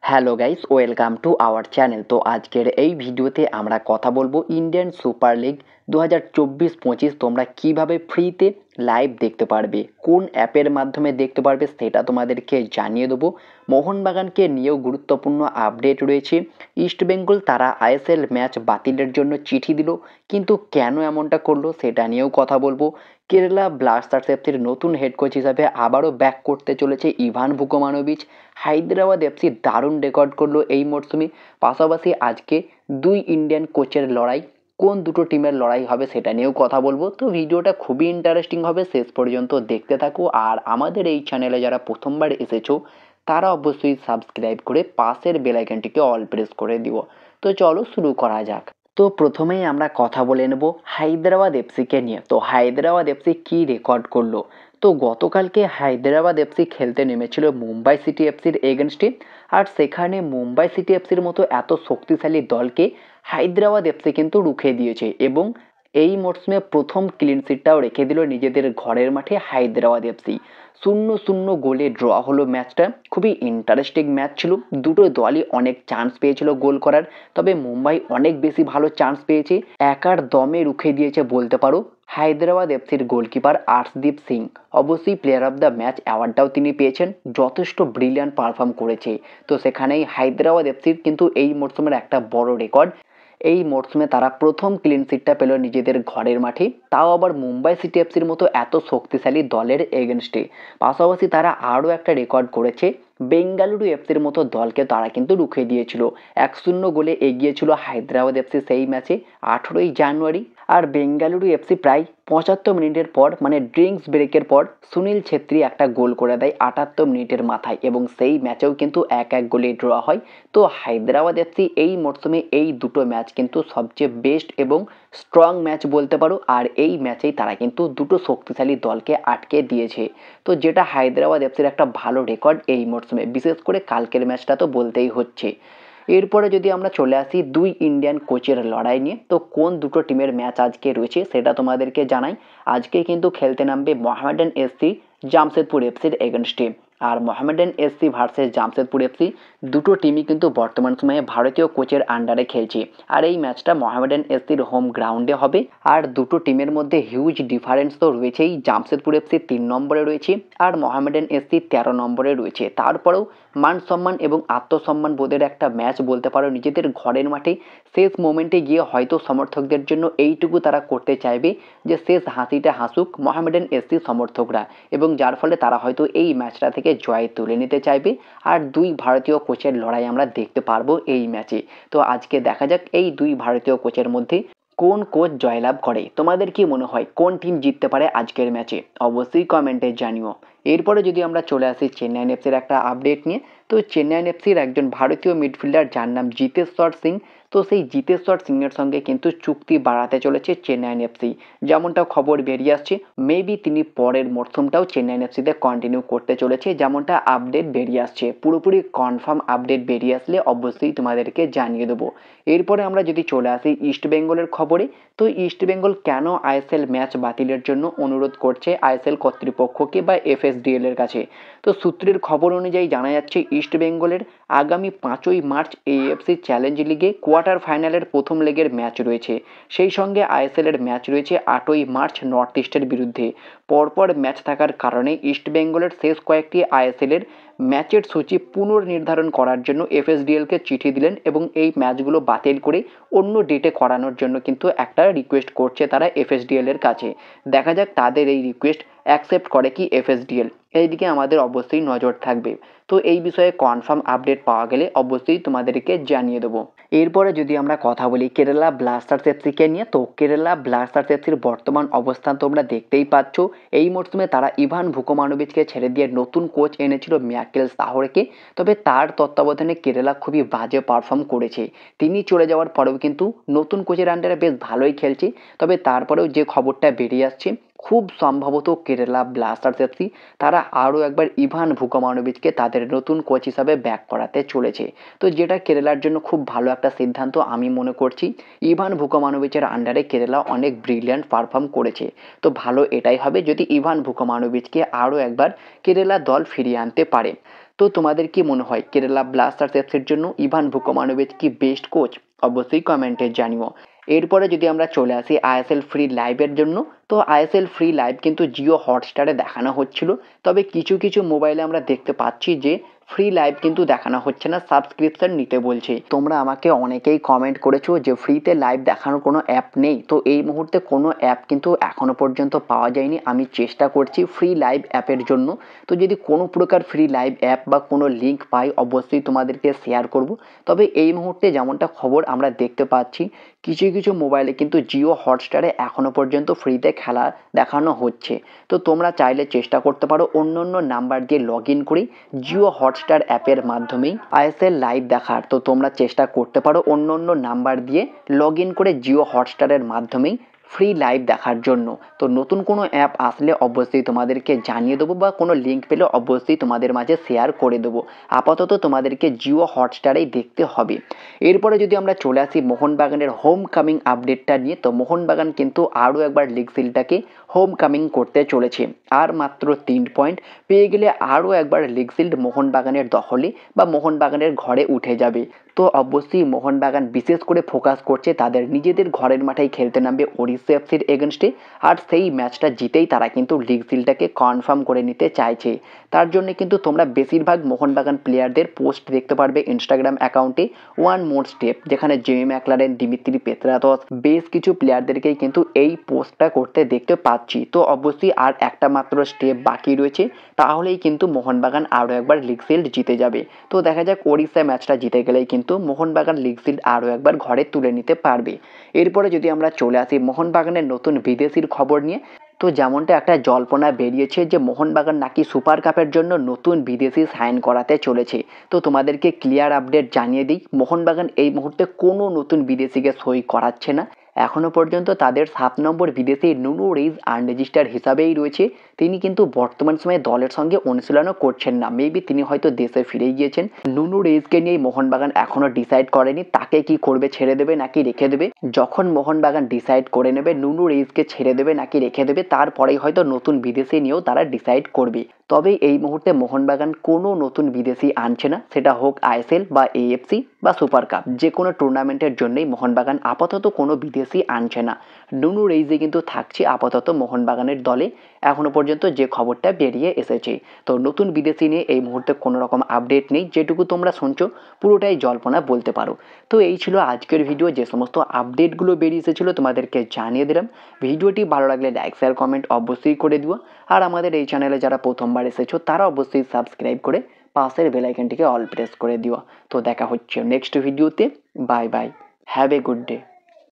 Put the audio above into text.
Hello guys, welcome to our channel. তো আজকের এই ভিডিওতে আমরা কথা বলবো ইন্ডিয়ান সুপার লিগ 2024-25 তোমরা কিভাবে ফ্রিতে লাইভ দেখতে পারবে, কোন অ্যাপের মাধ্যমে দেখতে পারবে সেটা তোমাদেরকে জানিয়ে দেবো। মোহনবাগানকে নিয়েও গুরুত্বপূর্ণ আপডেট রয়েছে। ইস্টবেঙ্গল তারা আইএসএল ম্যাচ বাতিলের জন্য চিঠি দিল, কিন্তু কেন এমনটা করলো সেটা নিয়েও কথা বলবো। কেরালা ব্লাস্টার্স এফসির নতুন হেড কোচ হিসাবে আবারও ব্যাক করতে চলেছে ইভান ভুকোমানোভিচ। হায়দ্রাবাদ এফসি দারুণ রেকর্ড করলো এই মরশুমে। পাশাপাশি আজকে দুই ইন্ডিয়ান কোচের লড়াই, কোন দুটো টিমের লড়াই হবে সেটা নিয়েও কথা বলবো। তো ভিডিওটা খুবই ইন্টারেস্টিং হবে, শেষ পর্যন্ত দেখতে থাকো। আর আমাদের এই চ্যানেলে যারা প্রথমবার এসেছো তারা অবশ্যই সাবস্ক্রাইব করে পাশের বেল আইকনটিকে অল প্রেস করে দিও। তো চলো শুরু করা যাক। তো প্রথমেই আমরা কথা বলে নেব হায়দ্রাবাদ এফসিকে নিয়ে। তো হায়দ্রাবাদ এফসি কী রেকর্ড করলো। তো গতকালকে হায়দ্রাবাদ এফসি খেলতে নেমেছিল মুম্বাই সিটি এফসির এগেনস্টে, আর সেখানে মুম্বাই সিটি এফসির মতো এত শক্তিশালী দলকে হায়দ্রাবাদ এফসি কিন্তু রুখে দিয়েছে, এবং এই মরশুমে প্রথম ক্লিন শিটটাও রেখে দিল নিজেদের ঘরের মাঠে হায়দ্রাবাদ এফসি। 0-0 গোলে ড্র হলো ম্যাচটা। খুবই ইন্টারেস্টিং ম্যাচ ছিল, দুটো দলই অনেক চান্স পেয়েছিল গোল করার, তবে মুম্বাই অনেক বেশি ভালো চান্স পেয়েছে, একার দমে রুখে দিয়েছে বলতে পারো হায়দ্রাবাদ এফসির গোলকিপার আর্শদীপ সিং। অবশ্যই প্লেয়ার অফ দ্য ম্যাচ অ্যাওয়ার্ডটাও তিনি পেয়েছেন, যথেষ্ট ব্রিলিয়ান্ট পারফর্ম করেছে। তো সেখানেই হায়দ্রাবাদ এফসির কিন্তু এই মরশুমের একটা বড় রেকর্ড। এই মরশুমে তারা প্রথম ক্লিন শিটটা পেল নিজেদের ঘরের মাঠে, তাও আবার মুম্বাই সিটি এফসির মতো এত শক্তিশালী দলের এগেনস্টে। পাশাপাশি তারা আরও একটা রেকর্ড করেছে, বেঙ্গালুরু এফসির মতো দলকে তারা কিন্তু রুখে দিয়েছিল। 1-0 গোলে এগিয়েছিল হায়দ্রাবাদ এফসি সেই ম্যাচে 18ই জানুয়ারি। আর বেঙ্গালুরু এফসি প্রায় 75 মিনিটের পর, মানে ড্রিঙ্কস ব্রেকের পর, সুনীল ছেত্রী একটা গোল করে দেয় 78 মিনিটের মাথায়, এবং সেই ম্যাচেও কিন্তু 1-1 গোলে ড্র হয়। তো হায়দ্রাবাদ এফসি এই মরশুমে এই দুটো ম্যাচ কিন্তু সবচেয়ে বেস্ট এবং স্ট্রং ম্যাচ বলতে পারো, আর এই ম্যাচেই তারা কিন্তু দুটো শক্তিশালী দলকে আটকে দিয়েছে। তো যেটা হায়দ্রাবাদ এফসির একটা ভালো রেকর্ড এই মরশুমে, বিশেষ করে কালকের ম্যাচটা তো বলতেই হচ্ছে। এরপরে যদি আমরা চলে আসি দুই ইন্ডিয়ান কোচের লড়াই নিয়ে, তো কোন দুটো টিমের ম্যাচ আজকে রয়েছে সেটা তোমাদেরকে জানাই। আজকে কিন্তু খেলতে নামবে মোহামেডান এসসি জামশেদপুর এফসির এগেনস্টে। আর Mohammedan SC versus Jamshedpur FC দুটো টিমই কিন্তু বর্তমান সময়ে ভারতীয় কোচের আন্ডারে খেলছে, আর এই ম্যাচটা মোহামেডান এসসির হোম গ্রাউন্ডে হবে। আর দুটো টিমের মধ্যে হিউজ ডিফারেন্স তো রয়েছেই, জামশেদপুর এফসি 3 নম্বরে রয়েছে আর মোহামেডান এসসি 13 নম্বরে রয়েছে। তারপরেও মান সম্মান এবং আত্মসম্মান বোধের একটা ম্যাচ বলতে পারো, নিজেদের ঘরের মাঠে শেষ মোমেন্টে গিয়ে হয়তো সমর্থকদের জন্য এইটুকু তারা করতে চাইবে যে শেষ হাসিটা হাসুক মোহামেডান এসসি সমর্থকরা, এবং যার ফলে তারা হয়তো এই ম্যাচটা থেকে জয় তুলে নিতে চাইবে। আর দুই ভারতীয় কোচের লড়াই আমরা দেখতে পারবো এই ম্যাচে। তো আজকে দেখা যাক এই দুই ভারতীয় কোচের মধ্যে কোন কোচ জয়লাভ করে। তোমাদের কি মনে হয় কোন টিম জিততে পারে আজকের ম্যাচে, অবশ্যই কমেন্টে জানিও। এরপরে যদি আমরা চলে আসি চেন্নাই এফসির একটা আপডেট নিয়ে, তো চেন্নাই এফসির একজন ভারতীয় মিডফিল্ডার যার নাম জিতেশ্বর সিং, তো সেই জিতেশ্বর সিংয়ের সঙ্গে কিন্তু চুক্তি বাড়াতে চলেছে চেন্নাই এফসি। যেমনটা খবর বেরিয়ে আসছে, মেবি তিনি পরের মরশুমটাও চেন্নাই এফসিতে কন্টিনিউ করতে চলেছে, যেমনটা আপডেট বেরিয়ে আসছে। পুরোপুরি কনফার্ম আপডেট বেরিয়ে আসলে অবশ্যই তোমাদেরকে জানিয়ে দেবো। এরপরে আমরা যদি চলে আসি ইস্টবেঙ্গলের খবরে, তো ইস্টবেঙ্গল কেন আইএসএল ম্যাচ বাতিলের জন্য অনুরোধ করছে আইএসএল কর্তৃপক্ষকে বা এফএসডিএল এর কাছে। তো সূত্রের খবর অনুযায়ী জানা যাচ্ছে ইস্টবেঙ্গলের আগামী 5ই মার্চ এএফসি চ্যালেঞ্জ লিগে কোয়ার্টার ফাইনালের প্রথম লেগের ম্যাচ রয়েছে, সেই সঙ্গে আইএসএল এর ম্যাচ রয়েছে 8ই মার্চ নর্থ ইস্টের বিরুদ্ধে। পরপর ম্যাচ থাকার কারণে ইস্টবেঙ্গলের শেষ কয়েকটি আইএসএল এর ম্যাচের সূচি পুনর্নির্ধারণ করার জন্য এফএসডিএলকে চিঠি দিলেন, এবং এই ম্যাচগুলো বাতিল করে অন্য ডেটে করানোর জন্য কিন্তু একটা রিকোয়েস্ট করছে তারা এফএসডিএল এর কাছে। দেখা যাক তাদের এই রিকোয়েস্ট অ্যাকসেপ্ট করে কি এফএসডিএল, এইদিকে আমাদের অবশ্যই নজর থাকবে। তো এই বিষয়ে কনফার্ম আপডেট পাওয়া গেলে অবশ্যই তোমাদেরকে জানিয়ে দেবো। এরপরে যদি আমরা কথা বলি কেরালা ব্লাস্টার্স এফসিকে নিয়ে, তো কেরালা ব্লাস্টার্স এফসির বর্তমান অবস্থান তোমরা দেখতেই পাচ্ছ। এই মরশুমে তারা ইভান ভুকোমানোভিচকে ছেড়ে দিয়ে নতুন কোচ এনেছিল মিয়াকেল সাহরকে, তবে তার তত্ত্বাবধানে কেরালা খুবই বাজে পারফর্ম করেছে। তিনি চলে যাওয়ার পরেও কিন্তু নতুন কোচের আন্ডারে বেশ ভালোই খেলছে, তবে তারপরেও যে খবরটা বেরিয়ে আসছে, খুব সম্ভবত কেরালা ব্লাস্টার্স এফসি তারা আরও একবার ইভান ভুকোমানোভিচকে তাদের নতুন কোচ হিসাবে ব্যাক করাতে চলেছে। তো যেটা কেরালার জন্য খুব ভালো একটা সিদ্ধান্ত আমি মনে করছি। ইভান ভুকোমানোভিচের আন্ডারে কেরালা অনেক ব্রিলিয়ান্ট পারফর্ম করেছে, তো ভালো এটাই হবে যদি ইভান ভুকোমানোভিচকে আরও একবার কেরালা দল ফিরিয়ে আনতে পারে। তো তোমাদের কি মনে হয় কেরালা ব্লাস্টার্স এফসির জন্য ইভান ভুকোমানোভিচ কি বেস্ট কোচ? অবশ্যই কমেন্টে জানিও। এরপরে যদি আমরা চলে আসি আইএসএল ফ্রি লাইভের জন্য, তো আইএসএল ফ্রি লাইভ কিন্তু জিও হটস্টারে দেখানো হচ্ছিল, তবে কিছু কিছু মোবাইলে আমরা দেখতে পাচ্ছি যে ফ্রি লাইভ কিন্তু দেখানো হচ্ছে না, সাবস্ক্রিপশন নিতে বলছে। তোমরা আমাকে অনেকেই কমেন্ট করেছো যে ফ্রিতে লাইভ দেখানোর কোনো অ্যাপ নেই, তো এই মুহূর্তে কোনো অ্যাপ কিন্তু এখনো পর্যন্ত পাওয়া যায়নি। আমি চেষ্টা করছি ফ্রি লাইভ অ্যাপের জন্য, তো যদি কোনো প্রকার ফ্রি লাইভ অ্যাপ বা কোনো লিঙ্ক পাই অবশ্যই তোমাদেরকে শেয়ার করব। তবে এই মুহূর্তে যেমনটা খবর আমরা দেখতে পাচ্ছি কিছু কিছু মোবাইলে কিন্তু জিও হটস্টারে এখনো পর্যন্ত ফ্রিতে খেলা দেখানো হচ্ছে। তো তোমরা চাইলে চেষ্টা করতে পারো অন্য অন্য নাম্বার দিয়ে লগ ইন করে জিও হটস্টার অ্যাপের মাধ্যমেই আইএসএল লাইভ দেখার। তো তোমরা চেষ্টা করতে পারো অন্য অন্য নাম্বার দিয়ে লগ ইন করে জিও হটস্টারের মাধ্যমেই ফ্রি লাইভ দেখার জন্য। তো নতুন কোনো অ্যাপ আসলে অবশ্যই তোমাদেরকে জানিয়ে দেবো, বা কোনো লিঙ্ক পেলে অবশ্যই তোমাদের মাঝে শেয়ার করে দেবো। আপাতত তোমাদেরকে জিও হটস্টারেই দেখতে হবে। এরপরে যদি আমরা চলে আসি মোহনবাগানের হোম কামিং আপডেটটা নিয়ে, তো মোহনবাগান কিন্তু আরও একবার লিগ সিলটাকে হোম কামিং করতে চলেছে। আর মাত্র 3 পয়েন্ট পেয়ে গেলে আরও একবার লিগ সিল্ড মোহনবাগানের দখলে বা মোহনবাগানের ঘরে উঠে যাবে। তো অবশ্যই মোহনবাগান বিশেষ করে ফোকাস করছে তাদের নিজেদের ঘরের মাঠেই খেলতে নামবে ওড়িশা এফসির এগেনস্টে, আর সেই ম্যাচটা জিতেই তারা কিন্তু লিগ সিলটাকে কনফার্ম করে নিতে চাইছে। তার জন্য কিন্তু তোমরা বেশিরভাগ মোহনবাগান প্লেয়ারদের পোস্ট দেখতে পারবে ইনস্টাগ্রাম অ্যাকাউন্টে ওয়ান মোর স্টেপ, যেখানে জেমি ম্যাকলারেন, দিমিত্রি পেত্রাতস বেশ কিছু প্লেয়ারদেরকেই কিন্তু এই পোস্টটা করতে দেখতে পাচ্ছি। তো অবশ্যই আর একটা মাত্র স্টেপ বাকি রয়েছে, তাহলেই কিন্তু মোহনবাগান আরও একবার লিগ সিল্ড জিতে যাবে। তো দেখা যাক ওড়িশা ম্যাচটা জিতে গেলেই কিন্তু মোহনবাগান লিগ সিল্ড আরও একবার ঘরে তুলে নিতে পারবে। এরপরে যদি আমরা চলে আসি মোহনবাগানের নতুন বিদেশির খবর নিয়ে, তো যেমনটা একটা জল্পনা বেরিয়েছে যে মোহনবাগান নাকি সুপার কাপের জন্য নতুন বিদেশি সাইন করাতে চলেছে। তো তোমাদেরকে ক্লিয়ার আপডেট জানিয়ে দিই, মোহনবাগান এই মুহূর্তে কোনো নতুন বিদেশিকে সই করাচ্ছে না। এখনও পর্যন্ত তাদের 7 নম্বর বিদেশি নুনু রেইজ আনরেজিস্টার হিসাবেই রয়েছে। তিনি কিন্তু বর্তমান সময়ে দলের সঙ্গে অনুশীলনও করছেন না, মেবি তিনি হয়তো দেশে ফিরে গিয়েছেন। নুনু রেইজকে নিয়ে মোহনবাগান এখনও ডিসাইড করেনি তাকে কি করবে, ছেড়ে দেবে নাকি রেখে দেবে। যখন মোহনবাগান ডিসাইড করে নেবে নুনু রেইজকে ছেড়ে দেবে নাকি রেখে দেবে, তারপরেই হয়তো নতুন বিদেশি নিয়েও তারা ডিসাইড করবে। তবে এই মুহূর্তে মোহনবাগান কোনো নতুন বিদেশি আনছে না, সেটা হোক আইএসএল বা এএফসি বা সুপার কাপ, যে কোনো টুর্নামেন্টের জন্যই মোহনবাগান আপাতত কোনো বিদেশি আনছে না। নুনু রেইজে কিন্তু থাকছে আপাতত মোহনবাগানের দলে, এখনও পর্যন্ত যে খবরটা বেরিয়ে এসেছে। তো নতুন বিদেশি নিয়ে এই মুহূর্তে কোনো রকম আপডেট নেই, যেটুকু তোমরা শুনছো পুরোটাই জল্পনা বলতে পারো। তো এই ছিল আজকের ভিডিও, যে সমস্ত আপডেটগুলো বেরিয়ে এসেছিলো তোমাদেরকে জানিয়ে দিলাম। ভিডিওটি ভালো লাগলে লাইক শেয়ার কমেন্ট অবশ্যই করে দিও, আর আমাদের এই চ্যানেলে যারা প্রথমবার এসেছো তারা অবশ্যই সাবস্ক্রাইব করে পাশের বেল আইকনটিকে অল প্রেস করে দিও। তো দেখা হচ্ছে নেক্সট ভিডিওতে। Bye bye, have a good day.